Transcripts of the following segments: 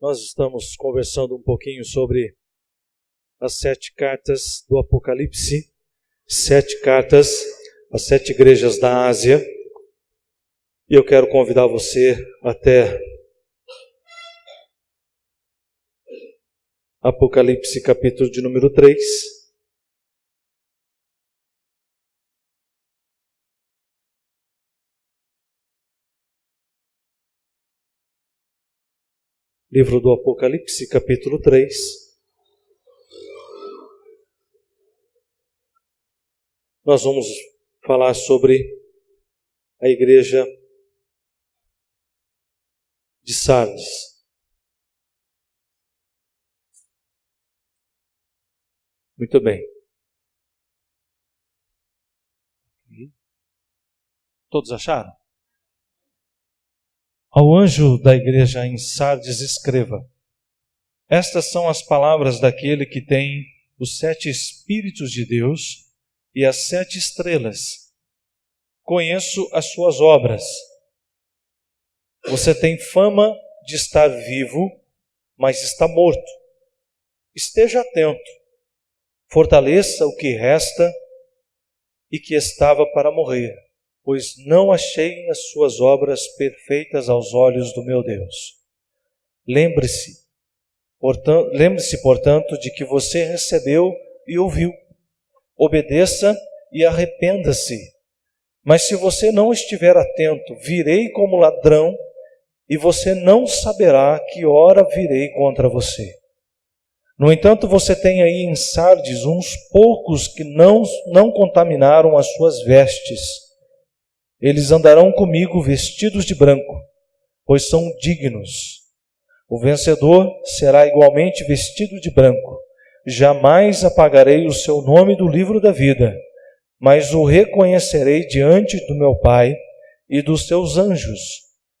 Nós estamos conversando um pouquinho sobre as 7 cartas do Apocalipse, 7 cartas às 7 igrejas da Ásia, e eu quero convidar você até Apocalipse capítulo de número 3. Livro do Apocalipse, capítulo 3. Nós vamos falar sobre a igreja de Sardes. Muito bem. Todos acharam? Ao anjo da igreja em Sardes escreva: estas são as palavras daquele que tem os 7 Espíritos de Deus e as 7 estrelas. Conheço as suas obras. Você tem fama de estar vivo, mas está morto. Esteja atento, fortaleça o que resta e que estava para morrer, pois não achei as suas obras perfeitas aos olhos do meu Deus. Lembre-se, portanto, de que você recebeu e ouviu. Obedeça e arrependa-se. Mas se você não estiver atento, virei como ladrão, e você não saberá que hora virei contra você. No entanto, você tem aí em Sardes uns poucos que não contaminaram as suas vestes. Eles andarão comigo vestidos de branco, pois são dignos. O vencedor será igualmente vestido de branco. Jamais apagarei o seu nome do livro da vida, mas o reconhecerei diante do meu Pai e dos seus anjos.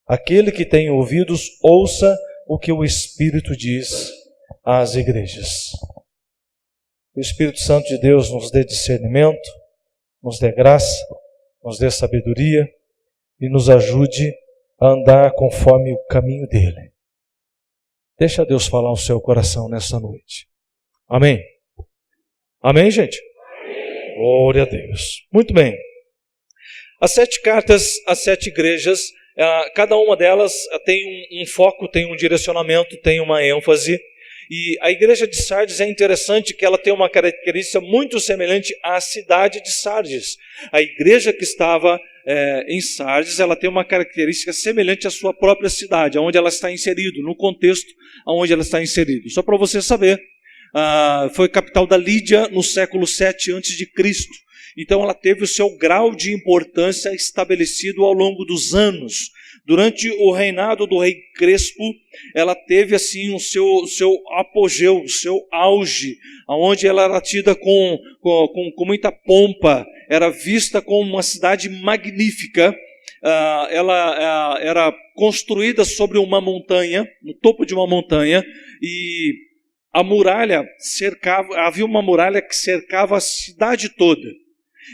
Aquele que tem ouvidos, ouça o que o Espírito diz às igrejas. O Espírito Santo de Deus nos dê discernimento, nos dê graça, nos dê sabedoria e nos ajude a andar conforme o caminho dele. Deixa Deus falar no seu coração nessa noite. Amém? Amém, gente? Amém. Glória a Deus. Muito bem. As 7 cartas às 7 igrejas, cada uma delas tem um foco, tem um direcionamento, tem uma ênfase. E a igreja de Sardes é interessante que ela tem uma característica muito semelhante à cidade de Sardes. A igreja que estava em Sardes, ela tem uma característica semelhante à sua própria cidade, onde ela está inserida, no contexto onde ela está inserida. Só para você saber, foi capital da Lídia no século 7 a.C. Então ela teve o seu grau de importância estabelecido ao longo dos anos. Durante o reinado do rei Crespo, ela teve assim o seu apogeu, o seu auge, onde ela era tida com muita pompa, era vista como uma cidade magnífica. Ela era construída sobre uma montanha, no topo de uma montanha, e a muralha havia uma muralha que cercava a cidade toda.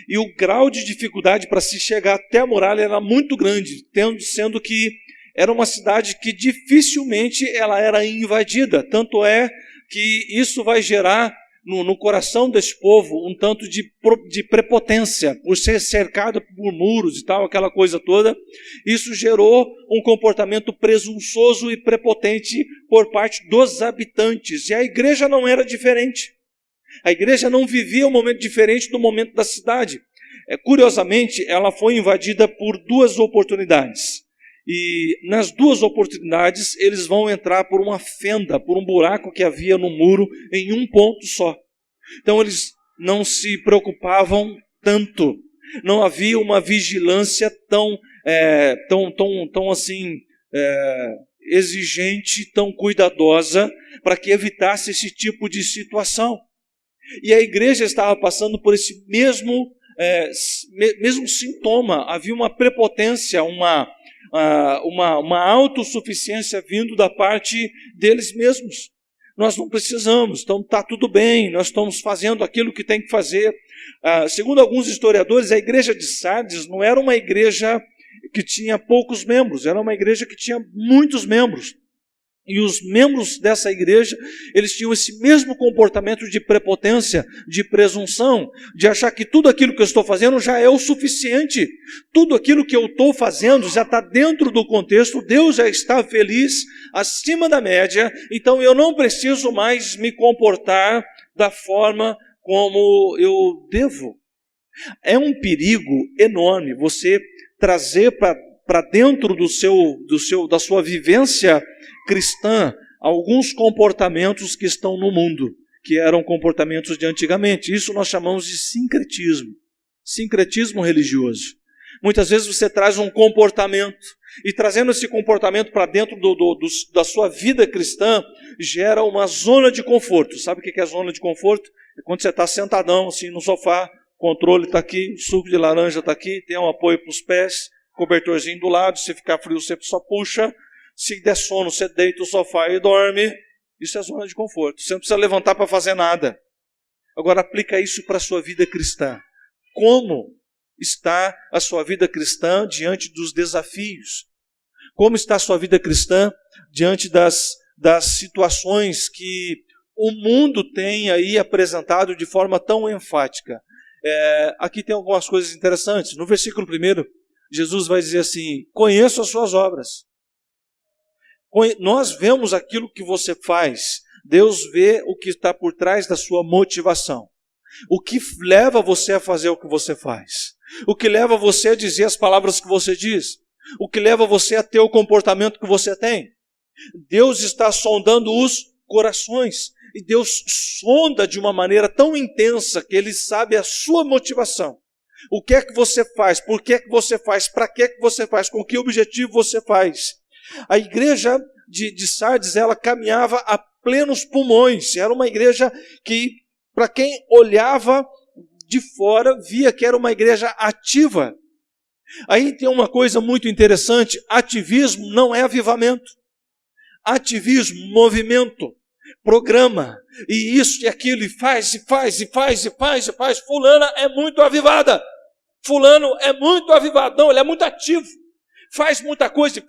E o grau de dificuldade para se chegar até a muralha era muito grande, sendo que era uma cidade que dificilmente ela era invadida. Tanto é que isso vai gerar no coração desse povo um tanto de prepotência, por ser cercado por muros e tal, aquela coisa toda. Isso gerou um comportamento presunçoso e prepotente por parte dos habitantes. E a igreja não era diferente. A igreja não vivia um momento diferente do momento da cidade. Curiosamente, ela foi invadida por 2 oportunidades. E nas 2 oportunidades, eles vão entrar por uma fenda, por um buraco que havia no muro, em um ponto só. Então, eles não se preocupavam tanto. Não havia uma vigilância tão exigente, tão cuidadosa, para que evitasse esse tipo de situação. E a igreja estava passando por esse mesmo sintoma. Havia uma prepotência, uma autossuficiência vindo da parte deles mesmos. Nós não precisamos, então está tudo bem, nós estamos fazendo aquilo que tem que fazer. Segundo alguns historiadores, a igreja de Sardes não era uma igreja que tinha poucos membros, era uma igreja que tinha muitos membros. E os membros dessa igreja, eles tinham esse mesmo comportamento de prepotência, de presunção, de achar que tudo aquilo que eu estou fazendo já é o suficiente. Tudo aquilo que eu estou fazendo já está dentro do contexto, Deus já está feliz, acima da média, então eu não preciso mais me comportar da forma como eu devo. É um perigo enorme você trazer para dentro da sua vivência cristã alguns comportamentos que estão no mundo, que eram comportamentos de antigamente. Isso nós chamamos de sincretismo religioso. Muitas vezes você traz um comportamento, e trazendo esse comportamento para dentro da sua vida cristã, gera uma zona de conforto. Sabe o que é zona de conforto? É quando você está sentadão assim no sofá, o controle está aqui, o suco de laranja está aqui, tem um apoio para os pés, cobertorzinho do lado, se ficar frio você só puxa, se der sono você deita no sofá e dorme. Isso é zona de conforto, você não precisa levantar para fazer nada. Agora aplica isso para a sua vida cristã. Como está a sua vida cristã diante dos desafios? Como está a sua vida cristã diante das situações que o mundo tem aí apresentado de forma tão enfática? Aqui tem algumas coisas interessantes. No versículo 1, Jesus vai dizer assim: conheço as suas obras. Nós vemos aquilo que você faz. Deus vê o que está por trás da sua motivação. O que leva você a fazer o que você faz. O que leva você a dizer as palavras que você diz. O que leva você a ter o comportamento que você tem. Deus está sondando os corações. E Deus sonda de uma maneira tão intensa que Ele sabe a sua motivação. O que é que você faz? Por que é que você faz? Para que é que você faz? Com que objetivo você faz? A igreja de Sardes, ela caminhava a plenos pulmões. Era uma igreja que, para quem olhava de fora, via que era uma igreja ativa. Aí tem uma coisa muito interessante: ativismo não é avivamento. Ativismo, movimento, programa, e isso e aquilo, e faz. Fulana é muito avivada. Fulano é muito avivado. Não, ele é muito ativo. Faz muita coisa, e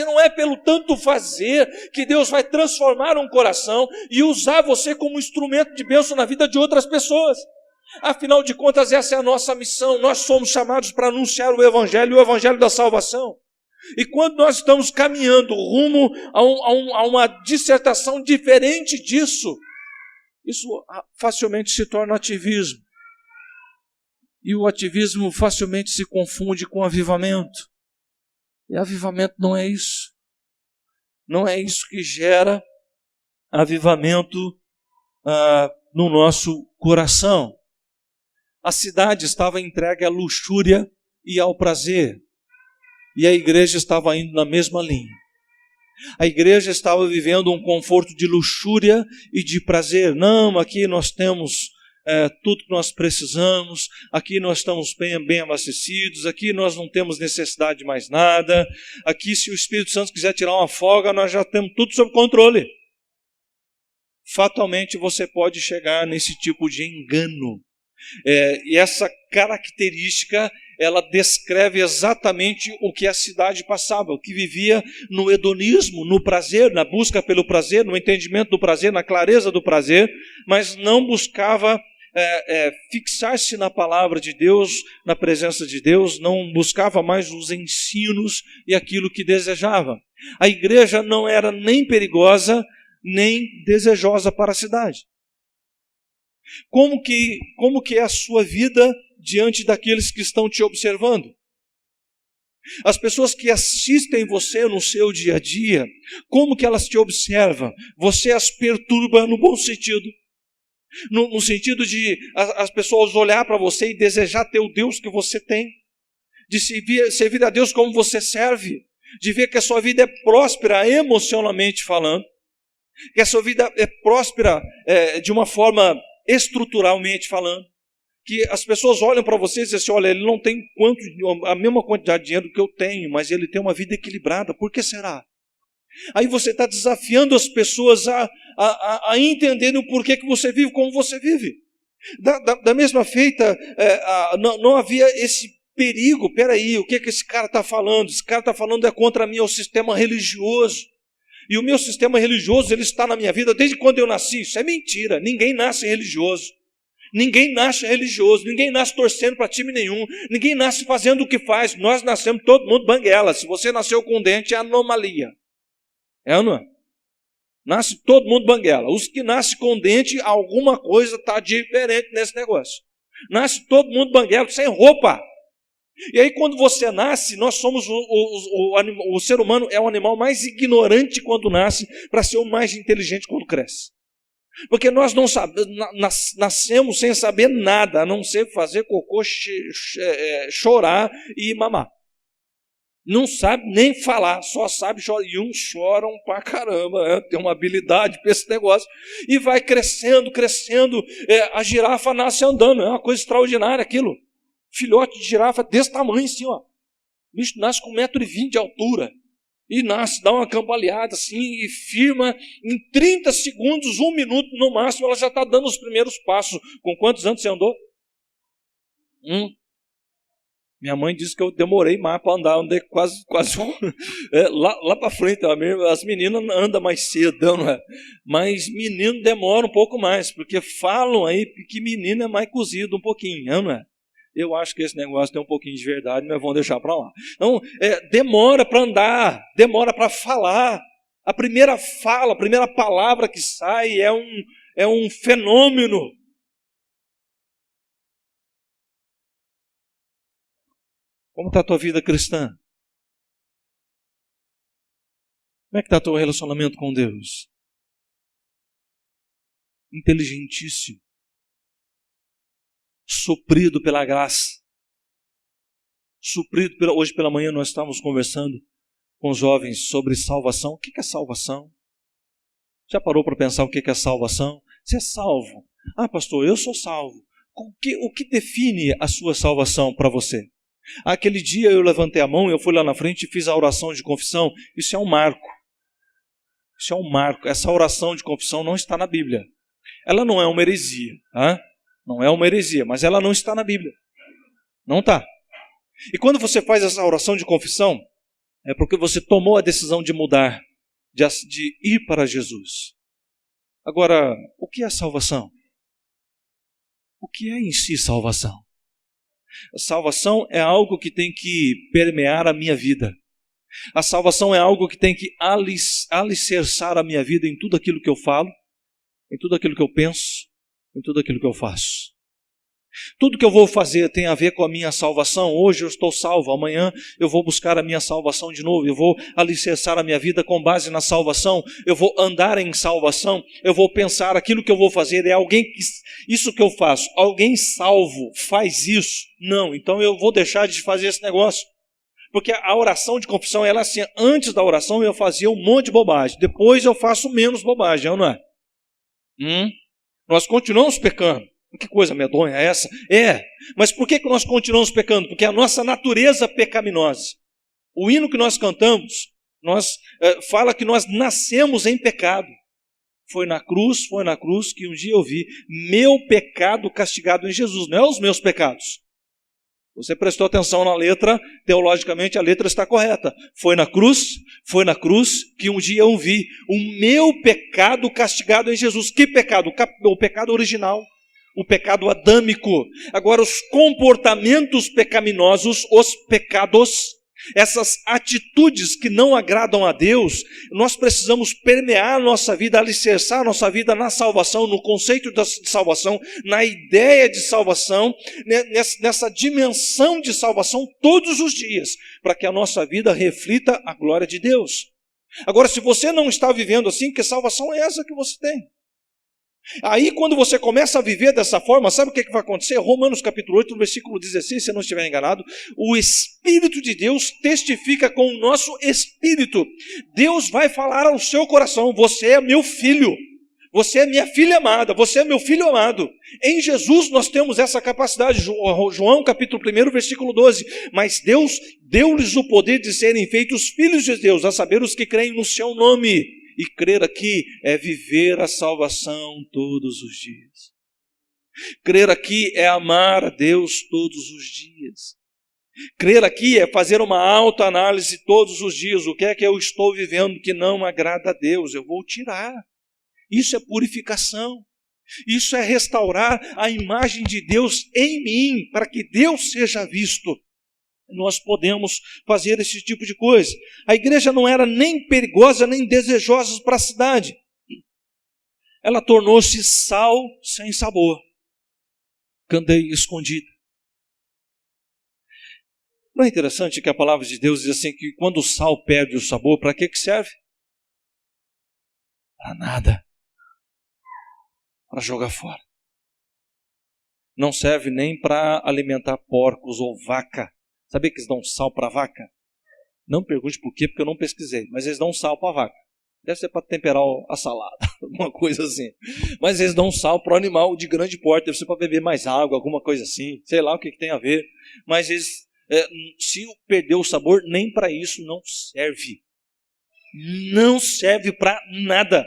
não é pelo tanto fazer que Deus vai transformar um coração e usar você como instrumento de bênção na vida de outras pessoas. Afinal de contas, essa é a nossa missão. Nós somos chamados para anunciar o Evangelho da salvação. E quando nós estamos caminhando rumo a uma dissertação diferente disso, isso facilmente se torna ativismo. E o ativismo facilmente se confunde com avivamento. E avivamento não é isso. Não é isso que gera avivamento no nosso coração. A cidade estava entregue à luxúria e ao prazer. E a igreja estava indo na mesma linha. A igreja estava vivendo um conforto de luxúria e de prazer. Não, aqui nós temos tudo que nós precisamos, aqui nós estamos bem abastecidos, aqui nós não temos necessidade de mais nada, aqui se o Espírito Santo quiser tirar uma folga, nós já temos tudo sob controle. Fatalmente você pode chegar nesse tipo de engano. E essa característica, ela descreve exatamente o que a cidade passava, o que vivia no hedonismo, no prazer, na busca pelo prazer, no entendimento do prazer, na clareza do prazer, mas não buscava fixar-se na palavra de Deus, na presença de Deus, não buscava mais os ensinos e aquilo que desejava. A igreja não era nem perigosa, nem desejosa para a cidade. Como que é a sua vida diante daqueles que estão te observando? As pessoas que assistem você no seu dia a dia, como que elas te observam? Você as perturba no bom sentido. No sentido de as pessoas olhar para você e desejar ter o Deus que você tem. De servir a Deus como você serve. De ver que a sua vida é próspera emocionalmente falando. Que a sua vida é próspera de uma forma estruturalmente falando. Que as pessoas olham para você e dizem assim: olha, ele não tem a mesma quantidade de dinheiro que eu tenho, mas ele tem uma vida equilibrada. Por que será? Aí você está desafiando as pessoas a entenderem o porquê que você vive como você vive. Da mesma feita, não havia esse perigo. Peraí, o que esse cara está falando? Esse cara está falando contra mim, é o sistema religioso. E o meu sistema religioso, ele está na minha vida desde quando eu nasci. Isso é mentira. Ninguém nasce religioso. Ninguém nasce religioso. Ninguém nasce torcendo para time nenhum. Ninguém nasce fazendo o que faz. Nós nascemos todo mundo banguela. Se você nasceu com dente, é anomalia. É ou não é? Nasce todo mundo banguela. Os que nascem com dente, alguma coisa está diferente nesse negócio. Nasce todo mundo banguela, sem roupa. E aí quando você nasce, nós somos o ser humano é o animal mais ignorante quando nasce, para ser o mais inteligente quando cresce. Porque nós não nascemos sem saber nada, a não ser fazer cocô, chorar e mamar. Não sabe nem falar, só sabe chorar. E uns choram pra caramba, né? Tem uma habilidade para esse negócio. E vai crescendo, crescendo. A girafa nasce andando, é uma coisa extraordinária aquilo. Filhote de girafa desse tamanho assim, ó. O bicho nasce com 1,20 m de altura. E nasce, dá uma cambaleada assim, e firma. Em 30 segundos, 1 minuto no máximo, ela já está dando os primeiros passos. Com quantos anos você andou? Minha mãe disse que eu demorei mais para andar, andei quase lá para frente. As meninas andam mais cedo, não é? Mas menino demora um pouco mais, porque falam aí que menino é mais cozido um pouquinho, não é? Eu acho que esse negócio tem um pouquinho de verdade, mas vamos deixar para lá. Então, demora para andar, demora para falar. A primeira fala, a primeira palavra que sai é um fenômeno. Como está a tua vida cristã? Como é que está o teu relacionamento com Deus? Inteligentíssimo. Suprido pela graça. Hoje pela manhã nós estávamos conversando com os jovens sobre salvação. O que é salvação? Já parou para pensar o que é salvação? Você é salvo. Ah, pastor, eu sou salvo. O que define a sua salvação para você? Aquele dia eu levantei a mão, eu fui lá na frente e fiz a oração de confissão. Isso é um marco. Isso é um marco. Essa oração de confissão não está na Bíblia. Ela não é uma heresia. Não é uma heresia, mas ela não está na Bíblia. Não está. E quando você faz essa oração de confissão, é porque você tomou a decisão de mudar, de ir para Jesus. Agora, o que é salvação? O que é em si salvação? A salvação é algo que tem que permear a minha vida. A salvação é algo que tem que alicerçar a minha vida em tudo aquilo que eu falo, em tudo aquilo que eu penso, em tudo aquilo que eu faço. Tudo que eu vou fazer tem a ver com a minha salvação. Hoje eu estou salvo, amanhã eu vou buscar a minha salvação de novo. Eu vou alicerçar a minha vida com base na salvação. Eu vou andar em salvação. Eu vou pensar aquilo que eu vou fazer. Isso que eu faço, alguém salvo faz isso? Não, então eu vou deixar de fazer esse negócio. Porque a oração de confissão, ela assim, antes da oração eu fazia um monte de bobagem. Depois eu faço menos bobagem, não é? Nós continuamos pecando. Que coisa medonha é essa? Mas por que nós continuamos pecando? Porque a nossa natureza pecaminosa. O hino que nós cantamos, fala que nós nascemos em pecado. Foi na cruz que um dia eu vi meu pecado castigado em Jesus, não é os meus pecados. Você prestou atenção na letra, teologicamente a letra está correta. Foi na cruz que um dia eu vi o meu pecado castigado em Jesus. Que pecado? O pecado original. O pecado adâmico. Agora, os comportamentos pecaminosos, os pecados, essas atitudes que não agradam a Deus, nós precisamos permear a nossa vida, alicerçar a nossa vida na salvação, no conceito de salvação, na ideia de salvação, nessa dimensão de salvação todos os dias, para que a nossa vida reflita a glória de Deus. Agora, se você não está vivendo assim, que salvação é essa que você tem? Aí quando você começa a viver dessa forma, sabe o que vai acontecer? Romanos capítulo 8, versículo 16, se eu não estiver enganado, o Espírito de Deus testifica com o nosso espírito. Deus vai falar ao seu coração: você é meu filho, você é minha filha amada, você é meu filho amado. Em Jesus nós temos essa capacidade. João capítulo 1, versículo 12. Mas Deus deu-lhes o poder de serem feitos filhos de Deus, a saber, os que creem no seu nome. E crer aqui é viver a salvação todos os dias. Crer aqui é amar a Deus todos os dias. Crer aqui é fazer uma autoanálise todos os dias. O que é que eu estou vivendo que não agrada a Deus? Eu vou tirar. Isso é purificação. Isso é restaurar a imagem de Deus em mim, para que Deus seja visto. Nós podemos fazer esse tipo de coisa. A igreja não era nem perigosa, nem desejosa para a cidade. Ela tornou-se sal sem sabor, candeia escondida. Não é interessante que a palavra de Deus diz assim, que quando o sal perde o sabor, para que serve? Para nada. Para jogar fora. Não serve nem para alimentar porcos ou vaca. Sabia que eles dão sal para vaca? Não pergunte por quê, porque eu não pesquisei, mas eles dão sal para vaca. Deve ser para temperar a salada, alguma coisa assim. Mas eles dão sal para o animal de grande porte, deve ser para beber mais água, alguma coisa assim. Sei lá o que tem a ver. Mas eles, se perder o sabor, nem para isso não serve. Não serve para nada.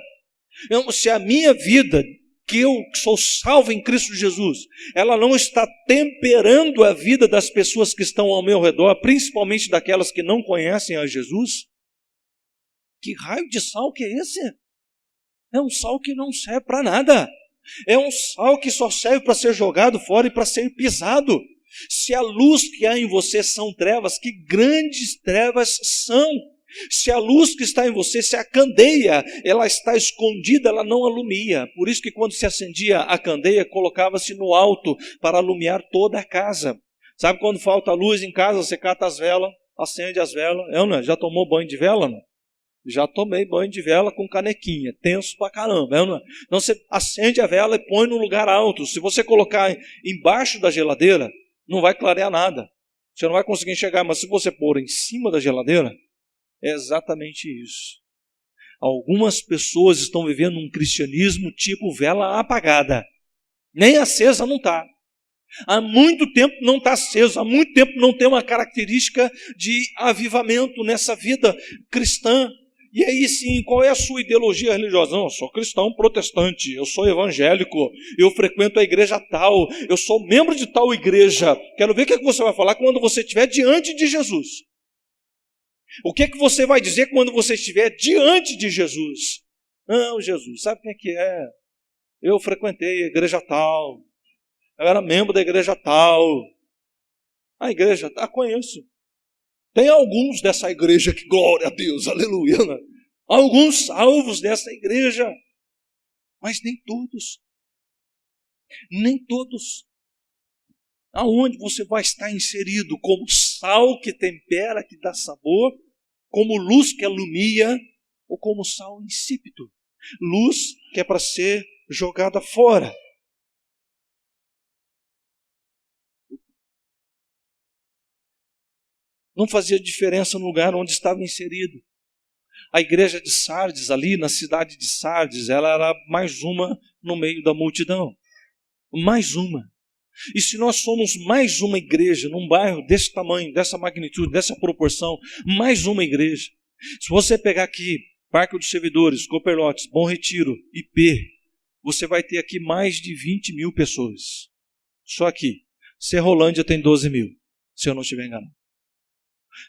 Então, se a minha vida, que eu sou salvo em Cristo Jesus, ela não está temperando a vida das pessoas que estão ao meu redor, principalmente daquelas que não conhecem a Jesus, que raio de sal que é esse? É um sal que não serve para nada. É um sal que só serve para ser jogado fora e para ser pisado. Se a luz que há em você são trevas, que grandes trevas são. Se a luz que está em você, se a candeia, ela está escondida, ela não alumia. Por isso que quando se acendia a candeia, colocava-se no alto para alumiar toda a casa. Sabe quando falta luz em casa, você cata as velas, acende as velas. Não? Já tomou banho de vela, não? Já tomei banho de vela com canequinha, tenso pra caramba. Não? Então você acende a vela e põe num lugar alto. Se você colocar embaixo da geladeira, não vai clarear nada. Você não vai conseguir enxergar, mas se você pôr em cima da geladeira, é exatamente isso. Algumas pessoas estão vivendo um cristianismo tipo vela apagada. Nem acesa não está. Há muito tempo não está aceso. Há muito tempo não tem uma característica de avivamento nessa vida cristã. E aí sim, qual é a sua ideologia religiosa? Não, eu sou cristão protestante, eu sou evangélico, eu frequento a igreja tal, eu sou membro de tal igreja. Quero ver o que você vai falar quando você estiver diante de Jesus. O que você vai dizer quando você estiver diante de Jesus? Não, Jesus, sabe quem é que é? Eu frequentei a igreja tal, eu era membro da igreja tal. A igreja, conheço. Tem alguns dessa igreja que, glória a Deus, aleluia, né? Alguns salvos dessa igreja, mas nem todos. Nem todos. Aonde você vai estar inserido como sal que tempera, que dá sabor, como luz que alumia, ou como sal insípido. Luz que é para ser jogada fora. Não fazia diferença no lugar onde estava inserido. A igreja de Sardes, ali na cidade de Sardes, ela era mais uma no meio da multidão. Mais uma. E se nós somos mais uma igreja, num bairro desse tamanho, dessa magnitude, dessa proporção, mais uma igreja. Se você pegar aqui, Parque dos Servidores, Copperlotes, Bom Retiro, IP, você vai ter aqui mais de 20 mil pessoas. Só aqui. Serrolândia tem 12 mil, se eu não estiver enganado.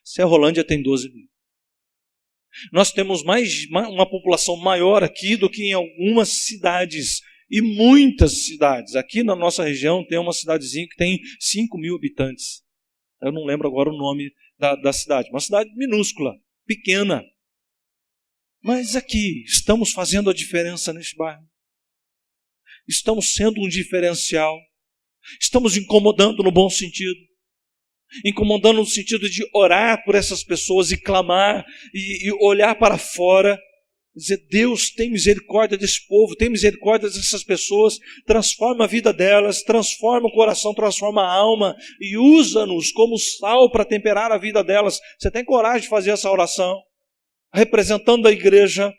Serrolândia tem 12 mil. Nós temos uma população maior aqui do que em algumas cidades, e muitas cidades. Aqui na nossa região tem uma cidadezinha que tem 5 mil habitantes. Eu não lembro agora o nome da cidade. Uma cidade minúscula, pequena. Mas aqui, estamos fazendo a diferença nesse bairro. Estamos sendo um diferencial. Estamos incomodando no bom sentido. Incomodando no sentido de orar por essas pessoas e clamar e olhar para fora, dizer: Deus, tem misericórdia desse povo, tem misericórdia dessas pessoas, transforma a vida delas, transforma o coração, transforma a alma e usa-nos como sal para temperar a vida delas. Você tem coragem de fazer essa oração? Representando a igreja,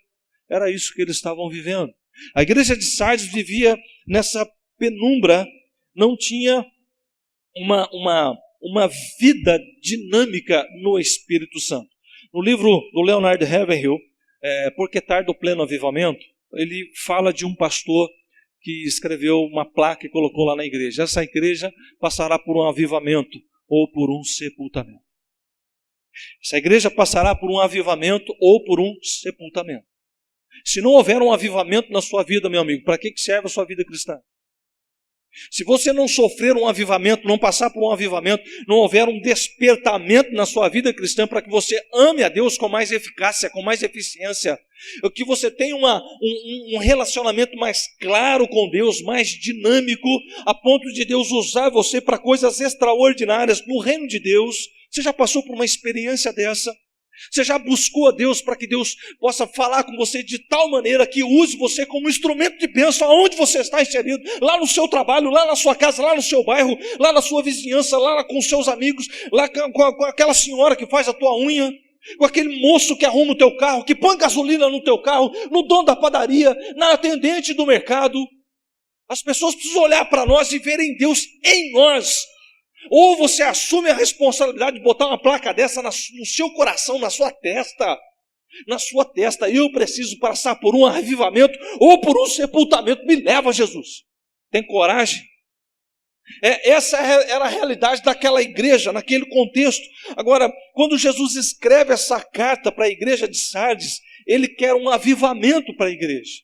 era isso que eles estavam vivendo. A igreja de Sardes vivia nessa penumbra, não tinha uma vida dinâmica no Espírito Santo. No livro do Leonard Ravenhill, Por que Tarde o Pleno Avivamento, ele fala de um pastor que escreveu uma placa e colocou lá na igreja: essa igreja passará por um avivamento, ou por um sepultamento. Essa igreja passará por um avivamento ou por um sepultamento. Se não houver um avivamento na sua vida, meu amigo, para que serve a sua vida cristã? Se você não sofrer um avivamento, não passar por um avivamento, não houver um despertamento na sua vida cristã para que você ame a Deus com mais eficácia, com mais eficiência, que você tenha um relacionamento mais claro com Deus, mais dinâmico, a ponto de Deus usar você para coisas extraordinárias no reino de Deus. Você já passou por uma experiência dessa? Você já buscou a Deus para que Deus possa falar com você de tal maneira que use você como instrumento de bênção aonde você está inserido, lá no seu trabalho, lá na sua casa, lá no seu bairro, lá na sua vizinhança, lá com os seus amigos, lá com aquela senhora que faz a tua unha, com aquele moço que arruma o teu carro, que põe gasolina no teu carro, no dono da padaria, na atendente do mercado. As pessoas precisam olhar para nós e verem Deus em nós. Ou você assume a responsabilidade de botar uma placa dessa no seu coração, na sua testa. Na sua testa, eu preciso passar por um avivamento ou por um sepultamento. Me leva, Jesus. Tem coragem? Essa era a realidade daquela igreja, naquele contexto. Agora, quando Jesus escreve essa carta para a igreja de Sardes, ele quer um avivamento para a igreja.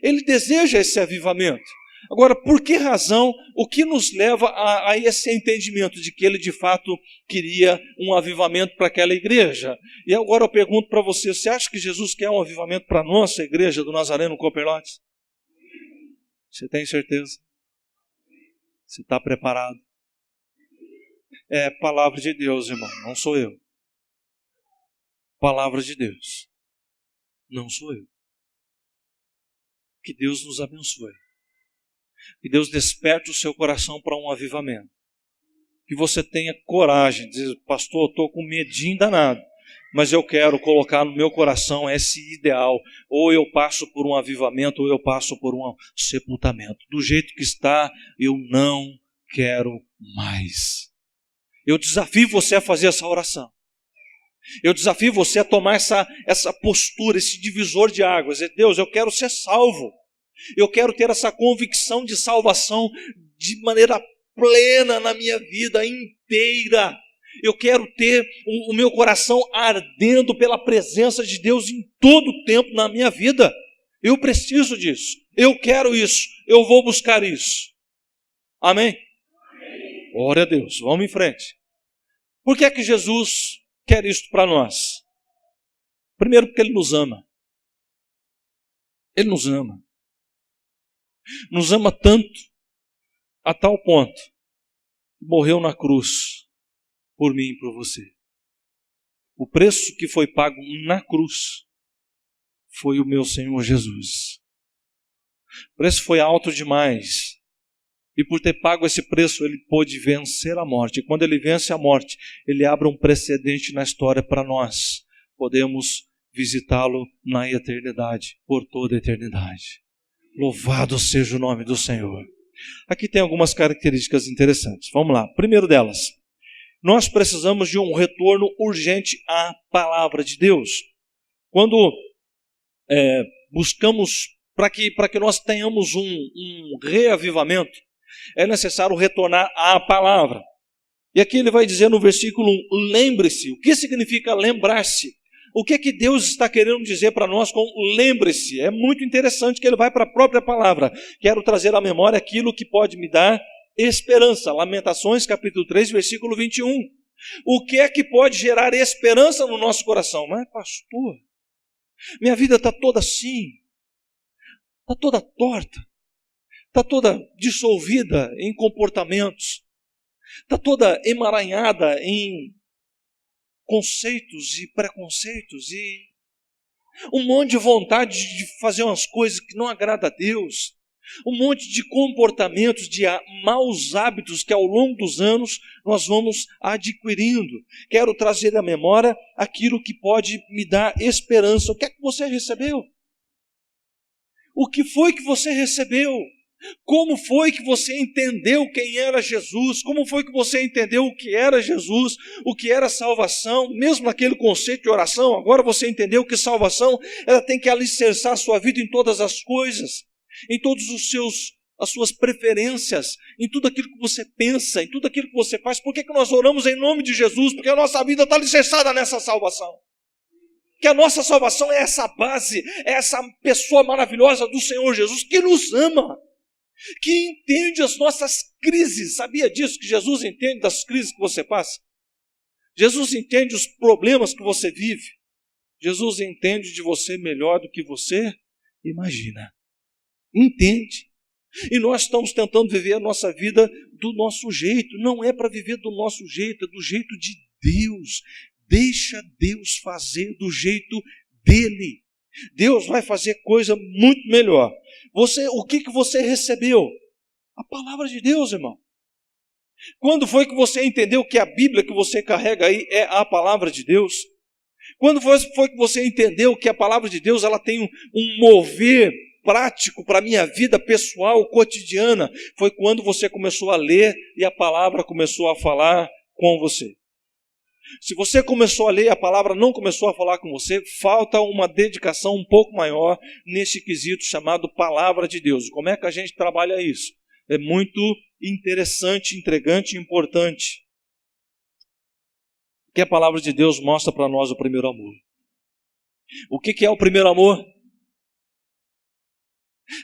Ele deseja esse avivamento. Agora, por que razão, o que nos leva a esse entendimento de que ele de fato queria um avivamento para aquela igreja? E agora eu pergunto para você, você acha que Jesus quer um avivamento para a nossa igreja do Nazareno Cooperlotes? Você tem certeza? Você está preparado? É palavra de Deus, irmão, não sou eu. Palavra de Deus, não sou eu. Que Deus nos abençoe. Que Deus desperte o seu coração para um avivamento. Que você tenha coragem de dizer, pastor, eu estou com medinho danado, mas eu quero colocar no meu coração esse ideal. Ou eu passo por um avivamento, ou eu passo por um sepultamento. Do jeito que está, eu não quero mais. Eu desafio você a fazer essa oração. Eu desafio você a tomar essa postura, esse divisor de águas. Deus, eu quero ser salvo. Eu quero ter essa convicção de salvação de maneira plena na minha vida inteira. Eu quero ter o meu coração ardendo pela presença de Deus em todo o tempo na minha vida. Eu preciso disso. Eu quero isso. Eu vou buscar isso. Amém? Amém. Glória a Deus. Vamos em frente. Por que é que Jesus quer isto para nós? Primeiro, porque Ele nos ama. Ele nos ama. Nos ama tanto, a tal ponto, que morreu na cruz, por mim e por você. O preço que foi pago na cruz, foi o meu Senhor Jesus. O preço foi alto demais, e por ter pago esse preço, Ele pôde vencer a morte. E quando Ele vence a morte, Ele abre um precedente na história para nós. Podemos visitá-lo na eternidade, por toda a eternidade. Louvado seja o nome do Senhor. Aqui tem algumas características interessantes. Vamos lá. Primeiro delas, nós precisamos de um retorno urgente à palavra de Deus. Quando buscamos para que nós tenhamos um reavivamento, é necessário retornar à palavra. E aqui ele vai dizer no versículo 1, lembre-se. O que significa lembrar-se? O que é que Deus está querendo dizer para nós com lembre-se? É muito interessante que ele vai para a própria palavra. Quero trazer à memória aquilo que pode me dar esperança. Lamentações, capítulo 3, versículo 21. O que é que pode gerar esperança no nosso coração? Mas, pastor, minha vida está toda assim, está toda torta, está toda dissolvida em comportamentos, está toda emaranhada em conceitos e preconceitos e um monte de vontade de fazer umas coisas que não agrada a Deus, um monte de comportamentos, de maus hábitos que ao longo dos anos nós vamos adquirindo. Quero trazer à memória aquilo que pode me dar esperança. O que é que você recebeu? O que foi que você recebeu? Como foi que você entendeu quem era Jesus? Como foi que você entendeu o que era Jesus? O que era salvação? Mesmo naquele conceito de oração, agora você entendeu que salvação ela tem que alicerçar a sua vida em todas as coisas, em todos os seus as suas preferências, em tudo aquilo que você pensa, em tudo aquilo que você faz. Por que nós oramos em nome de Jesus? Porque a nossa vida está alicerçada nessa salvação. Que a nossa salvação é essa base, é essa pessoa maravilhosa do Senhor Jesus, que nos ama, que entende as nossas crises. Sabia disso? Que Jesus entende das crises que você passa? Jesus entende os problemas que você vive. Jesus entende de você melhor do que você imagina. Entende. E nós estamos tentando viver a nossa vida do nosso jeito. Não é para viver do nosso jeito, é do jeito de Deus. Deixa Deus fazer do jeito dele. Deus vai fazer coisa muito melhor. O que você recebeu? A palavra de Deus, irmão. Quando foi que você entendeu que a Bíblia que você carrega aí é a palavra de Deus? Quando foi que você entendeu que a palavra de Deus ela tem um mover prático para a minha vida pessoal, cotidiana? Foi quando você começou a ler e a palavra começou a falar com você. Se você começou a ler e a palavra não começou a falar com você, falta uma dedicação um pouco maior nesse quesito chamado palavra de Deus. Como é que a gente trabalha isso? É muito interessante, intrigante e importante. Que a palavra de Deus mostra para nós o primeiro amor. O que é o primeiro amor?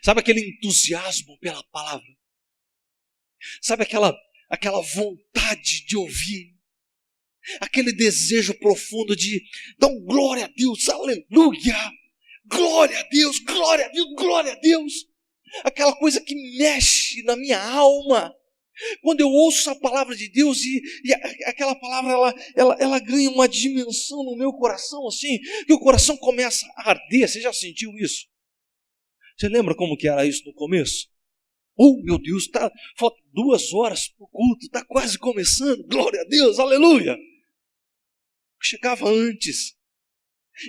Sabe aquele entusiasmo pela palavra? Sabe aquela vontade de ouvir? Aquele desejo profundo de dar glória a Deus, aleluia! Glória a Deus, glória a Deus, glória a Deus! Aquela coisa que mexe na minha alma. Quando eu ouço a palavra de Deus e aquela palavra ela ganha uma dimensão no meu coração assim, que o coração começa a arder. Você já sentiu isso? Você lembra como que era isso no começo? Oh meu Deus, falta 2 horas para o culto, está quase começando, glória a Deus, aleluia. Chegava antes,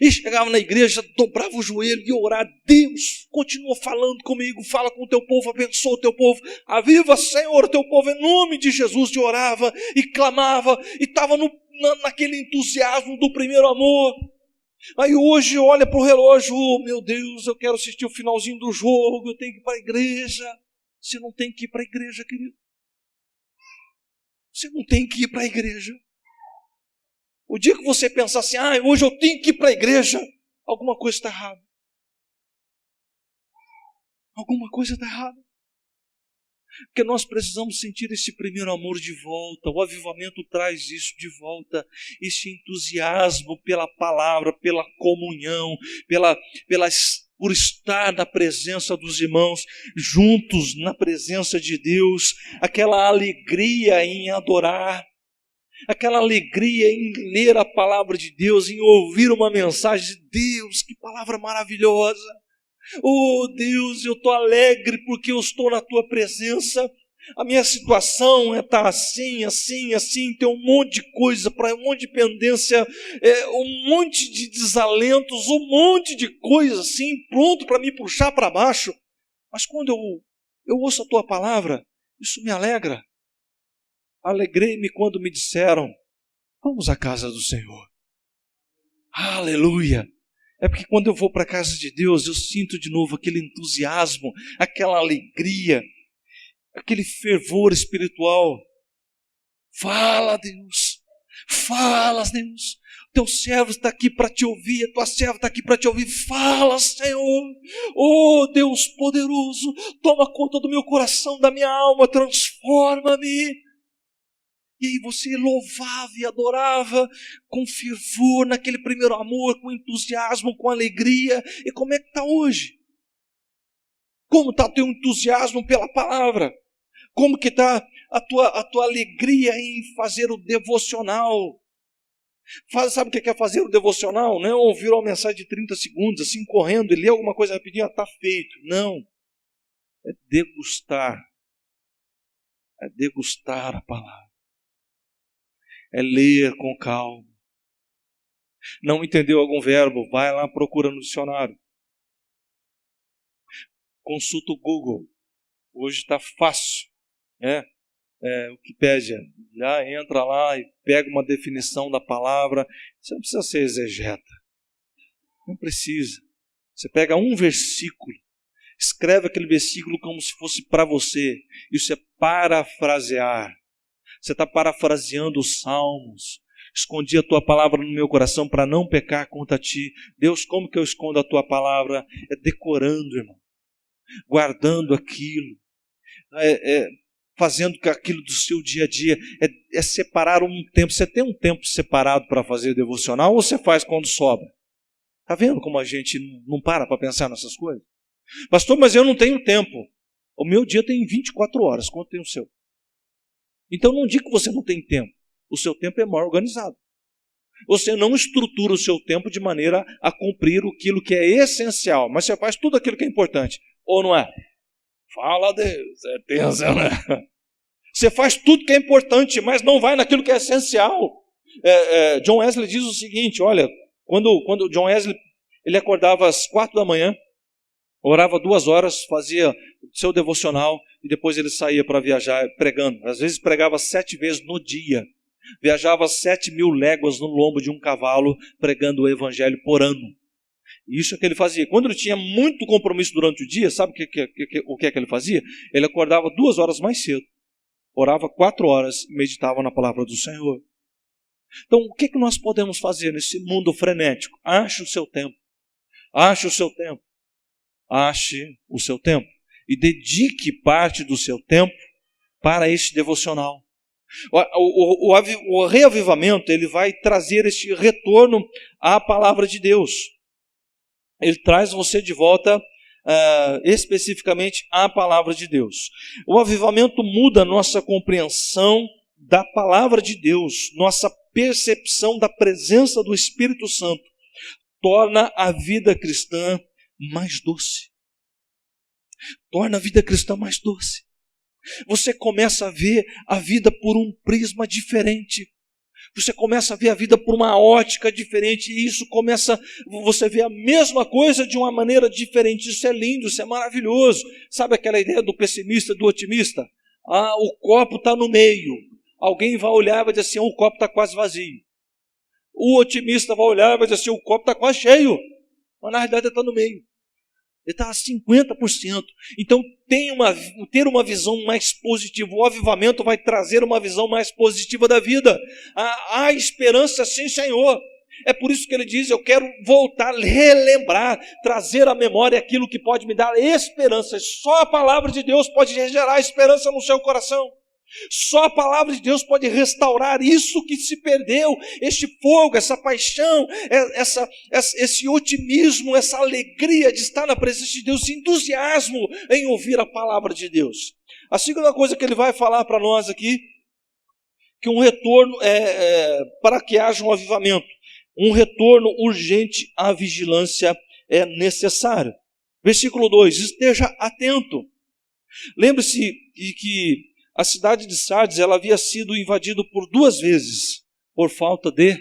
e chegava na igreja, dobrava o joelho e orava. Deus continua falando comigo, fala com o teu povo, abençoa o teu povo, aviva, Senhor, o teu povo, em nome de Jesus. E orava e clamava e estava naquele entusiasmo do primeiro amor. Aí hoje olha para o relógio, oh meu Deus, eu quero assistir o finalzinho do jogo, eu tenho que ir para a igreja. Você não tem que ir para a igreja, querido. Você não tem que ir para a igreja. O dia que você pensar assim, hoje eu tenho que ir para a igreja, alguma coisa está errada. Alguma coisa está errada. Porque nós precisamos sentir esse primeiro amor de volta. O avivamento traz isso de volta. Esse entusiasmo pela palavra, pela comunhão, por estar na presença dos irmãos, juntos na presença de Deus. Aquela alegria em adorar. Aquela alegria em ler a palavra de Deus, em ouvir uma mensagem de Deus. Que palavra maravilhosa! Oh Deus, eu estou alegre porque eu estou na tua presença. A minha situação está assim, assim, assim. Tem um monte de coisa, um monte de pendência, um monte de desalentos, um monte de coisa assim, pronto para me puxar para baixo. Mas quando eu ouço a tua palavra, isso me alegra. Alegrei-me quando me disseram, vamos à casa do Senhor. Aleluia! É porque quando eu vou para a casa de Deus, eu sinto de novo aquele entusiasmo, aquela alegria, aquele fervor espiritual. Fala, Deus! Fala, Deus! Teu servo está aqui para te ouvir, a tua serva está aqui para te ouvir. Fala, Senhor! Oh, Deus poderoso, toma conta do meu coração, da minha alma, transforma-me. E aí você louvava e adorava com fervor, naquele primeiro amor, com entusiasmo, com alegria. E como é que está hoje? Como está o teu entusiasmo pela palavra? Como que está a tua alegria em fazer o devocional? Sabe o que é fazer o devocional? Não é ouvir uma mensagem de 30 segundos, assim, correndo e ler alguma coisa rapidinho, está feito. Não. É degustar. É degustar a palavra. É ler com calma. Não entendeu algum verbo? Vai lá, procura no dicionário. Consulta o Google. Hoje está fácil. Wikipédia. Já entra lá e pega uma definição da palavra. Você não precisa ser exegeta. Não precisa. Você pega um versículo, escreve aquele versículo como se fosse para você. Isso é parafrasear. Você está parafraseando os salmos. Escondi a tua palavra no meu coração para não pecar contra ti. Deus, como que eu escondo a tua palavra? É decorando, irmão. Guardando aquilo. Fazendo aquilo do seu dia a dia. É separar um tempo. Você tem um tempo separado para fazer devocional ou você faz quando sobra? Está vendo como a gente não para pensar nessas coisas? Pastor, mas eu não tenho tempo. O meu dia tem 24 horas. Quanto tem o seu? Então não diga que você não tem tempo. O seu tempo é mal organizado. Você não estrutura o seu tempo de maneira a cumprir aquilo que é essencial, mas você faz tudo aquilo que é importante. Ou não é? Fala a Deus, certeza, né? Você faz tudo que é importante, mas não vai naquilo que é essencial. John Wesley diz o seguinte, olha, quando John Wesley ele acordava às 4 da manhã, orava 2 horas, fazia seu devocional e depois ele saía para viajar pregando. Às vezes pregava 7 vezes no dia. Viajava 7.000 léguas no lombo de um cavalo pregando o evangelho por ano. Isso é que ele fazia. Quando ele tinha muito compromisso durante o dia, sabe o que é que ele fazia? Ele acordava 2 horas mais cedo, orava 4 horas e meditava na palavra do Senhor. Então, o que nós podemos fazer nesse mundo frenético? Ache o seu tempo. Ache o seu tempo. Ache o seu tempo. E dedique parte do seu tempo para este devocional. O reavivamento ele vai trazer este retorno à palavra de Deus. Ele traz você de volta especificamente à palavra de Deus. O avivamento muda a nossa compreensão da palavra de Deus, nossa percepção da presença do Espírito Santo, torna a vida cristã mais doce. Torna a vida cristã mais doce. Você começa a ver a vida por um prisma diferente. Você começa a ver a vida por uma ótica diferente. E isso começa, você vê a mesma coisa de uma maneira diferente. Isso é lindo, isso é maravilhoso. Sabe aquela ideia do pessimista, do otimista? O copo está no meio. Alguém vai olhar e vai dizer assim, o copo está quase vazio. O otimista vai olhar e vai dizer assim, o copo está quase cheio. Mas na realidade ele está no meio. Ele está a 50%. Então, ter uma visão mais positiva. O avivamento vai trazer uma visão mais positiva da vida. Há esperança sim, Senhor. É por isso que ele diz, eu quero voltar, relembrar, trazer à memória aquilo que pode me dar esperança. Só a palavra de Deus pode gerar esperança no seu coração. Só a palavra de Deus pode restaurar isso que se perdeu, este fogo, essa paixão, esse otimismo, essa alegria de estar na presença de Deus, esse entusiasmo em ouvir a palavra de Deus. A segunda coisa que ele vai falar para nós aqui, que um retorno, para que haja um avivamento, um retorno urgente à vigilância é necessário. Versículo 2, esteja atento. Lembre-se que a cidade de Sardes ela havia sido invadida por 2 vezes por falta de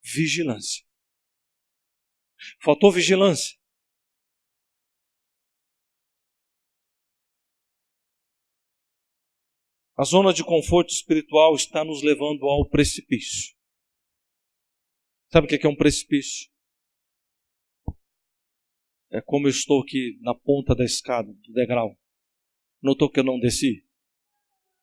vigilância. Faltou vigilância. A zona de conforto espiritual está nos levando ao precipício. Sabe o que é um precipício? É como eu estou aqui na ponta da escada, do degrau. Notou que eu não desci?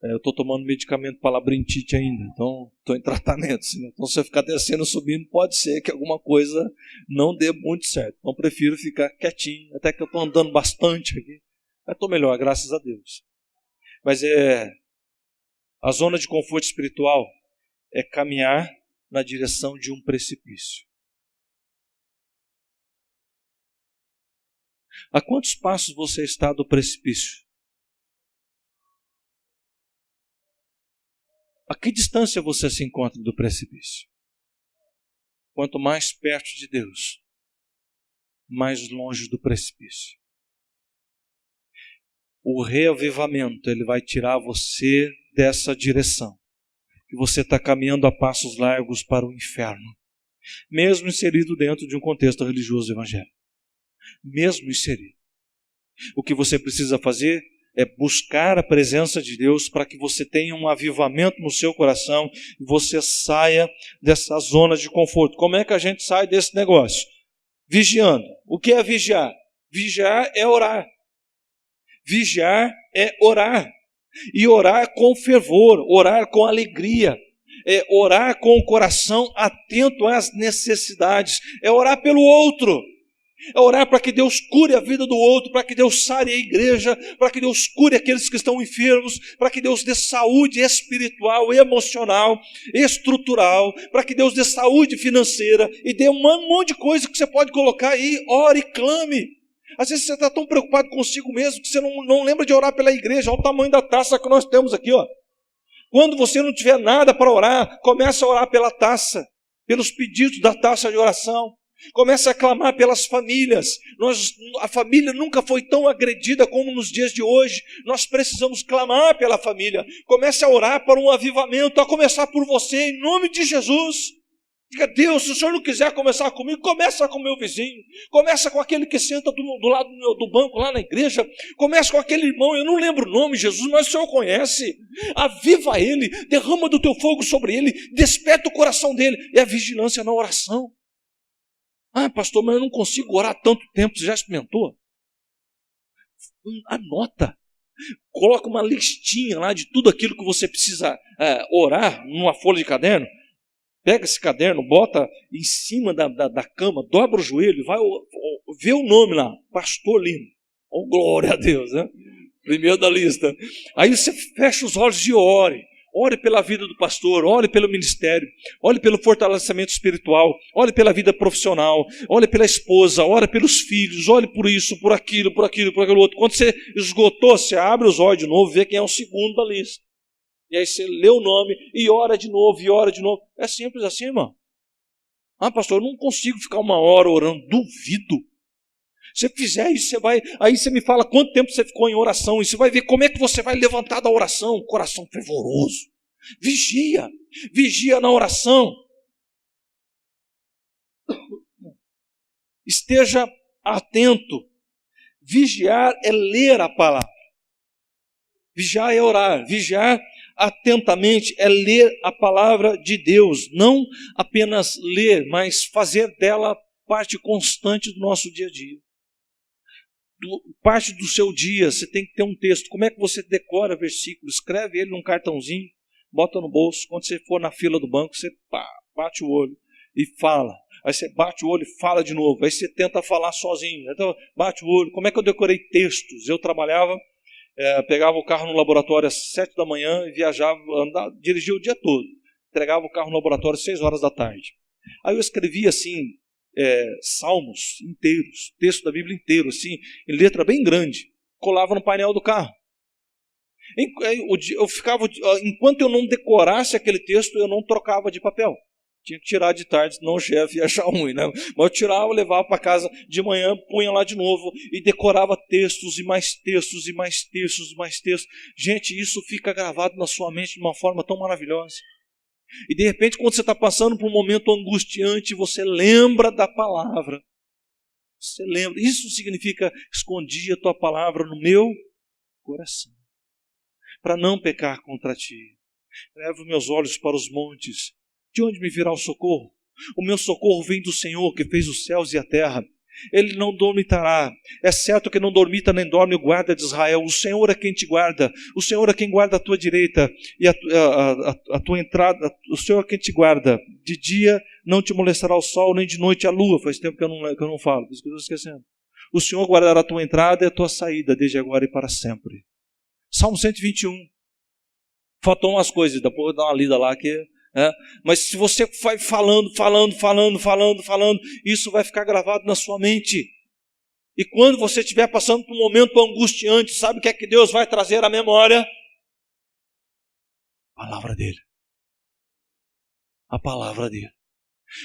Eu estou tomando medicamento para labirintite ainda, então estou em tratamento. Então, se eu ficar descendo e subindo, pode ser que alguma coisa não dê muito certo. Então, prefiro ficar quietinho, até que eu estou andando bastante aqui. Mas estou melhor, graças a Deus. Mas a zona de conforto espiritual é caminhar na direção de um precipício. A quantos passos você está do precipício? A que distância você se encontra do precipício? Quanto mais perto de Deus, mais longe do precipício. O reavivamento, ele vai tirar você dessa direção. Que você está caminhando a passos largos para o inferno. Mesmo inserido dentro de um contexto religioso evangélico. Mesmo inserido. O que você precisa fazer é buscar a presença de Deus para que você tenha um avivamento no seu coração e você saia dessa zona de conforto. Como é que a gente sai desse negócio? Vigiando. O que é vigiar? Vigiar é orar. Vigiar é orar. E orar com fervor, orar com alegria, é orar com o coração atento às necessidades, é orar pelo outro, é orar para que Deus cure a vida do outro, para que Deus sare a igreja, para que Deus cure aqueles que estão enfermos, para que Deus dê saúde espiritual, emocional, estrutural, para que Deus dê saúde financeira e dê um monte de coisa que você pode colocar aí. Ore e clame. Às vezes você está tão preocupado consigo mesmo que você não lembra de orar pela igreja. Olha o tamanho da taça que nós temos aqui, ó. Quando você não tiver nada para orar, comece a orar pela taça, pelos pedidos da taça de oração. Comece a clamar pelas famílias. A família nunca foi tão agredida como nos dias de hoje. Nós precisamos clamar pela família. Comece a orar para um avivamento, a começar por você, em nome de Jesus. Diga: Deus, se o Senhor não quiser começar comigo, começa com o meu vizinho, começa com aquele que senta do lado do banco lá na igreja, começa com aquele irmão, eu não lembro o nome, Jesus, mas o Senhor conhece. Aviva ele, derrama do teu fogo sobre ele, desperta o coração dele. É a vigilância na oração. Ah, pastor, mas eu não consigo orar tanto tempo. Você já experimentou? Anota. Coloca uma listinha lá de tudo aquilo que você precisa orar numa folha de caderno. Pega esse caderno, bota em cima da cama, dobra o joelho, vai ver o nome lá, Pastor Lino. Oh, glória a Deus, né? Primeiro da lista. Aí você fecha os olhos e ore. Ore pela vida do pastor, ore pelo ministério, ore pelo fortalecimento espiritual, ore pela vida profissional, ore pela esposa, ore pelos filhos, ore por isso, por aquilo, por aquilo, por aquilo outro. Quando você esgotou, você abre os olhos de novo, vê quem é o segundo da lista. E aí você lê o nome e ora de novo, e ora de novo. É simples assim, irmão. Ah, pastor, eu não consigo ficar uma hora orando. Duvido. Se você fizer isso, você vai... Aí você me fala quanto tempo você ficou em oração. E você vai ver como é que você vai levantar da oração. Coração fervoroso. Vigia. Vigia na oração. Esteja atento. Vigiar é ler a palavra. Vigiar é orar. Vigiar atentamente é ler a palavra de Deus, não apenas ler, mas fazer dela parte constante do nosso dia a dia. Parte do seu dia, você tem que ter um texto. Como é que você decora versículo? Escreve ele num cartãozinho, bota no bolso. Quando você for na fila do banco, você bate o olho e fala. Aí você bate o olho e fala de novo. Aí você tenta falar sozinho. Então, bate o olho. Como é que eu decorei textos? Eu trabalhava... pegava o carro no laboratório às 7 da manhã e viajava, dirigia o dia todo. Entregava o carro no laboratório às 6 horas da tarde. Aí eu escrevia assim, salmos inteiros, texto da Bíblia inteiro, assim, em letra bem grande. Colava no painel do carro. Eu ficava, enquanto eu não decorasse aquele texto, eu não trocava de papel. Tinha que tirar de tarde, senão o chefe ia achar ruim, né? Mas eu tirava, levava para casa de manhã, punha lá de novo e decorava textos e mais textos e mais textos e mais textos. Gente, isso fica gravado na sua mente de uma forma tão maravilhosa. E de repente, quando você está passando por um momento angustiante, você lembra da palavra. Você lembra. Isso significa: escondi a tua palavra no meu coração, para não pecar contra ti. Levo meus olhos para os montes. De onde me virá o socorro? O meu socorro vem do Senhor, que fez os céus e a terra. Ele não dormitará. É certo que não dormita nem dorme o guarda de Israel. O Senhor é quem te guarda. O Senhor é quem guarda a tua direita e a tua entrada. O Senhor é quem te guarda. De dia não te molestará o sol, nem de noite a lua. Faz tempo que eu não falo, por isso que eu estou esquecendo. O Senhor guardará a tua entrada e a tua saída, desde agora e para sempre. Salmo 121. Faltam umas coisas, depois eu vou dar uma lida lá que... Mas se você vai falando, isso vai ficar gravado na sua mente. E quando você estiver passando por um momento angustiante, sabe o que é que Deus vai trazer à memória? A palavra dele. A palavra dele.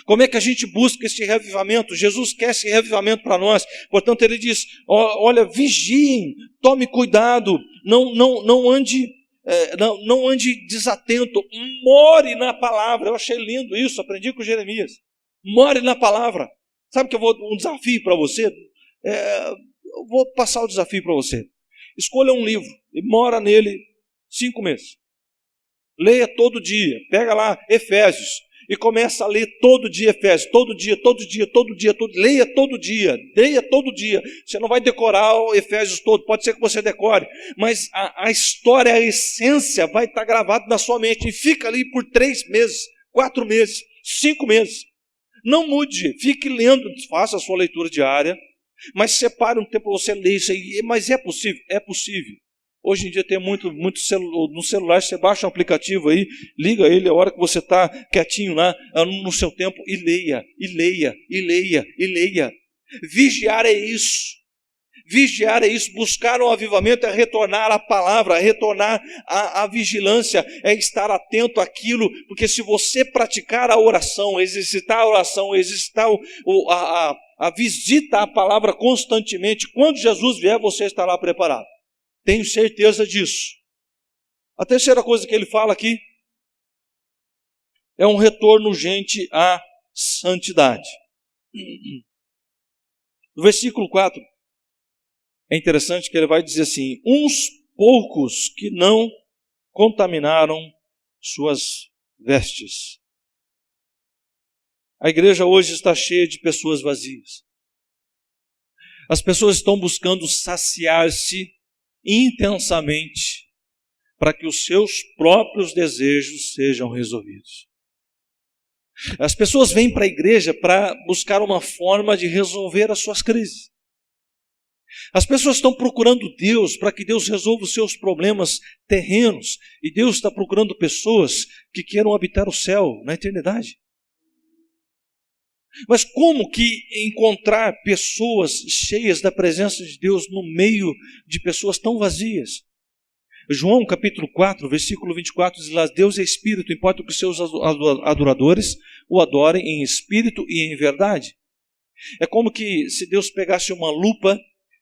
Como é que a gente busca esse revivamento? Jesus quer esse revivamento para nós. Portanto, ele diz: olha, vigiem, tome cuidado, não ande desatento, more na palavra. Eu achei lindo isso, aprendi com Jeremias. More na palavra. Sabe que eu vou um desafio para você? Eu vou passar o desafio para você. Escolha um livro e mora nele 5 meses. Leia todo dia. Pega lá Efésios e começa a ler todo dia Efésios, leia todo dia. Você não vai decorar o Efésios todo, pode ser que você decore, mas a história, a essência vai estar gravada na sua mente, e fica ali por 3 meses, 4 meses, 5 meses. Não mude, fique lendo, faça a sua leitura diária, mas separe um tempo para você ler isso aí. Mas é possível? É possível. Hoje em dia tem muito no celular, você baixa um aplicativo aí, liga ele a hora que você está quietinho lá, no seu tempo, e leia. Vigiar é isso. Buscar um avivamento é retornar à palavra, é retornar à vigilância, é estar atento àquilo, porque se você praticar a oração, exercitar a oração, exercitar a visita à palavra constantemente, quando Jesus vier, você estará preparado. Tenho certeza disso. A terceira coisa que ele fala aqui é um retorno urgente à santidade. No versículo 4, é interessante que ele vai dizer assim: uns poucos que não contaminaram suas vestes. A igreja hoje está cheia de pessoas vazias. As pessoas estão buscando saciar-se intensamente para que os seus próprios desejos sejam resolvidos. As pessoas vêm para a igreja para buscar uma forma de resolver as suas crises. As pessoas estão procurando Deus para que Deus resolva os seus problemas terrenos, e Deus está procurando pessoas que queiram habitar o céu na eternidade. Mas como que encontrar pessoas cheias da presença de Deus no meio de pessoas tão vazias? João capítulo 4, versículo 24 diz lá: Deus é espírito, importa que os seus adoradores o adorem em espírito e em verdade. É como que se Deus pegasse uma lupa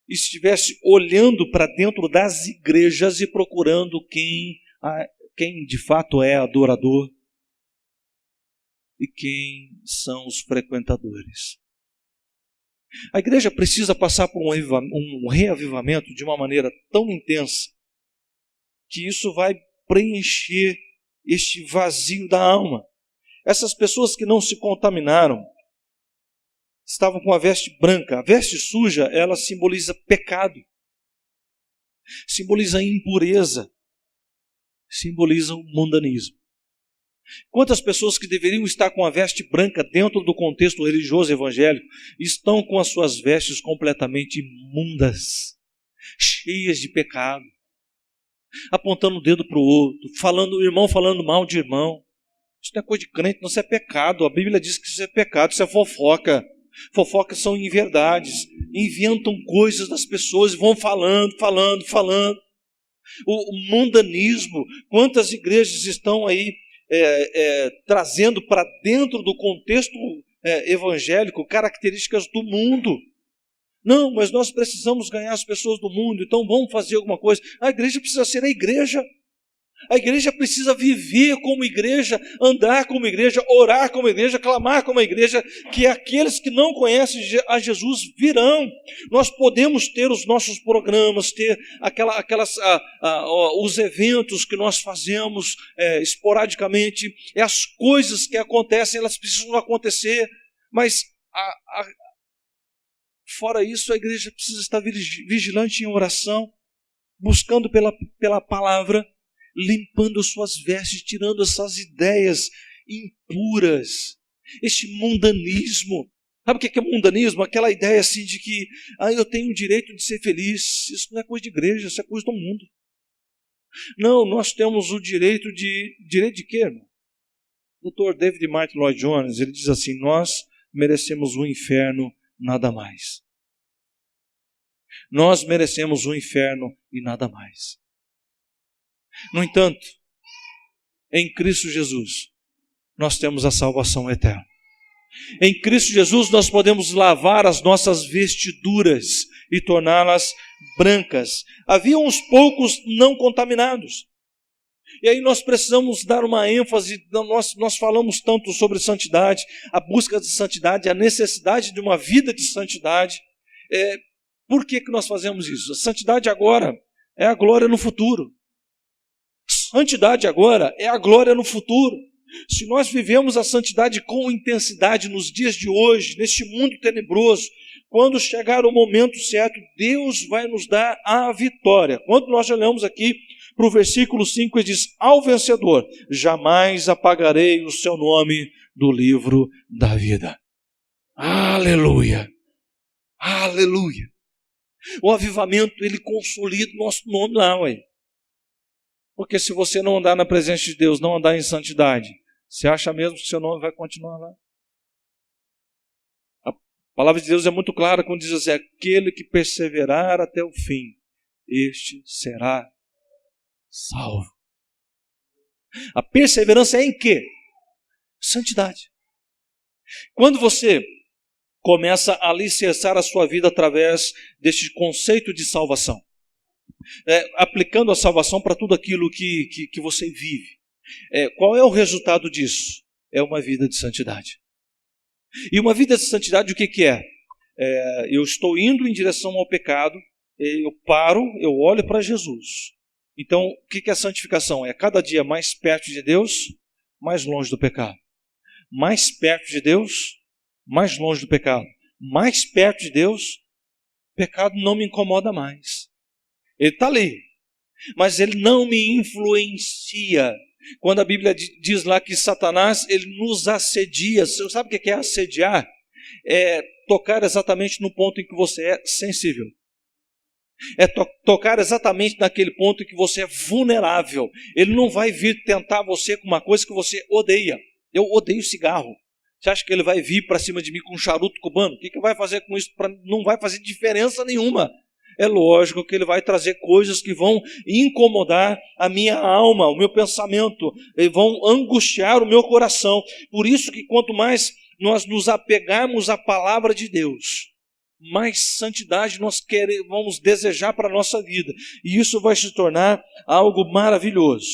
e estivesse olhando para dentro das igrejas e procurando quem de fato é adorador e quem são os frequentadores. A igreja precisa passar por um reavivamento de uma maneira tão intensa que isso vai preencher este vazio da alma. Essas pessoas que não se contaminaram estavam com a veste branca. A veste suja, ela simboliza pecado, simboliza impureza, simboliza o mundanismo. Quantas pessoas que deveriam estar com a veste branca dentro do contexto religioso evangélico estão com as suas vestes completamente imundas, cheias de pecado, apontando o dedo para o outro, o irmão falando mal de irmão. Isso não é coisa de crente, não, isso é pecado. A Bíblia diz que isso é pecado, isso é fofoca. Fofocas são inverdades, inventam coisas das pessoas e vão falando. O mundanismo, quantas igrejas estão aí trazendo para dentro do contexto evangélico características do mundo. Não, mas nós precisamos ganhar as pessoas do mundo, então vamos fazer alguma coisa. A igreja precisa ser a igreja. A igreja precisa viver como igreja, andar como igreja, orar como igreja, clamar como igreja, que aqueles que não conhecem a Jesus virão. Nós podemos ter os nossos programas, ter os eventos que nós fazemos esporadicamente, e as coisas que acontecem, elas precisam acontecer, mas fora isso, a igreja precisa estar vigilante em oração, buscando pela palavra, limpando suas vestes, tirando essas ideias impuras, este mundanismo. Sabe o que é mundanismo? Aquela ideia assim de que eu tenho o direito de ser feliz. Isso não é coisa de igreja, isso é coisa do mundo. Não, nós temos o direito de quê, irmão? O Dr. David Martin Lloyd Jones, ele diz assim: nós merecemos o inferno, nada mais. Nós merecemos o inferno e nada mais. No entanto, em Cristo Jesus, nós temos a salvação eterna. Em Cristo Jesus nós podemos lavar as nossas vestiduras e torná-las brancas. Havia uns poucos não contaminados. E aí nós precisamos dar uma ênfase. Nós falamos tanto sobre santidade, a busca de santidade, a necessidade de uma vida de santidade. Por que nós fazemos isso? A santidade agora é a glória no futuro. Santidade agora é a glória no futuro. Se nós vivemos a santidade com intensidade nos dias de hoje, neste mundo tenebroso, quando chegar o momento certo, Deus vai nos dar a vitória. Quando nós olhamos aqui para o versículo 5, ele diz: ao vencedor, jamais apagarei o seu nome do livro da vida. Aleluia! Aleluia! O avivamento, ele consolida o nosso nome lá, ué. Porque se você não andar na presença de Deus, não andar em santidade, você acha mesmo que seu nome vai continuar lá? A palavra de Deus é muito clara quando diz assim: aquele que perseverar até o fim, este será salvo. A perseverança é em quê? Santidade. Quando você começa a alicerçar a sua vida através deste conceito de salvação, aplicando a salvação para tudo aquilo que você vive, qual é o resultado disso? É uma vida de santidade. E uma vida de santidade, o que é? Eu estou indo em direção ao pecado, eu paro, eu olho para Jesus. Então, o que é santificação? É cada dia mais perto de Deus, mais longe do pecado. Mais perto de Deus, mais longe do pecado. Mais perto de Deus, o pecado não me incomoda mais. Ele está ali, mas ele não me influencia. Quando a Bíblia diz lá que Satanás, ele nos assedia, você sabe o que é assediar? É tocar exatamente no ponto em que você é sensível. É tocar exatamente naquele ponto em que você é vulnerável. Ele não vai vir tentar você com uma coisa que você odeia. Eu odeio cigarro. Você acha que ele vai vir para cima de mim com um charuto cubano? O que vai fazer com isso? Não vai fazer diferença nenhuma. É lógico que ele vai trazer coisas que vão incomodar a minha alma, o meu pensamento, e vão angustiar o meu coração. Por isso que quanto mais nós nos apegarmos à palavra de Deus, mais santidade nós vamos desejar para a nossa vida. E isso vai se tornar algo maravilhoso.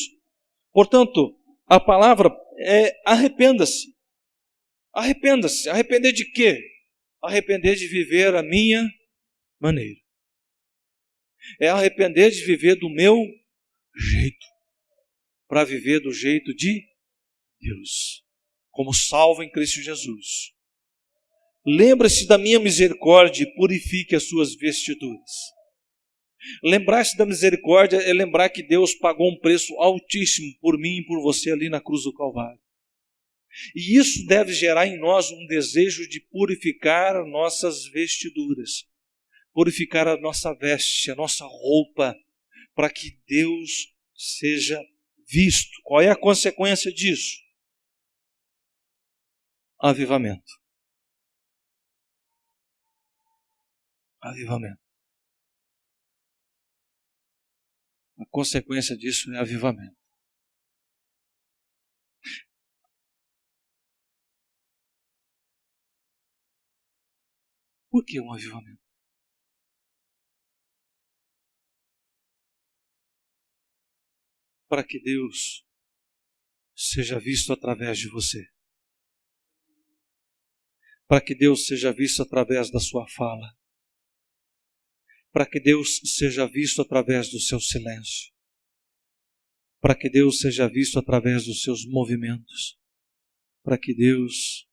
Portanto, a palavra é arrependa-se. Arrependa-se. Arrepender de quê? Arrepender de viver a minha maneira. É arrepender de viver do meu jeito, para viver do jeito de Deus, como salvo em Cristo Jesus. Lembra-se da minha misericórdia e purifique as suas vestiduras. Lembrar-se da misericórdia é lembrar que Deus pagou um preço altíssimo por mim e por você ali na cruz do Calvário. E isso deve gerar em nós um desejo de purificar nossas vestiduras, purificar a nossa veste, a nossa roupa, para que Deus seja visto. Qual é a consequência disso? Avivamento. Avivamento. A consequência disso é avivamento. Por que um avivamento? Para que Deus seja visto através de você. Para que Deus seja visto através da sua fala. Para que Deus seja visto através do seu silêncio. Para que Deus seja visto através dos seus movimentos. Para que Deus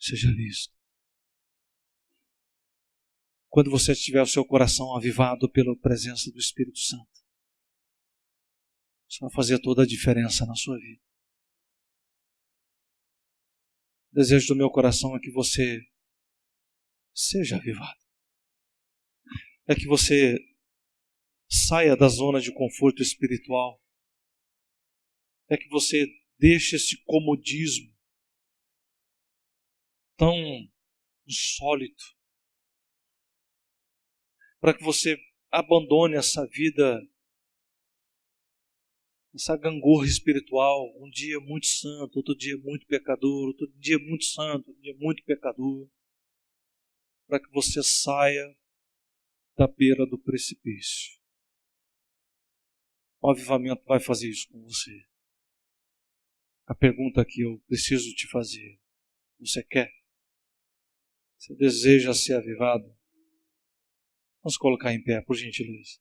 seja visto. Quando você tiver o seu coração avivado pela presença do Espírito Santo, isso vai fazer toda a diferença na sua vida. O desejo do meu coração é que você seja avivado. É que você saia da zona de conforto espiritual. É que você deixe esse comodismo tão insólito, para que você abandone essa vida, essa gangorra espiritual, um dia muito santo, outro dia muito pecador, outro dia muito santo, outro dia muito pecador, para que você saia da beira do precipício. O avivamento vai fazer isso com você. A pergunta que eu preciso te fazer: você quer? Você deseja ser avivado? Vamos colocar em pé, por gentileza.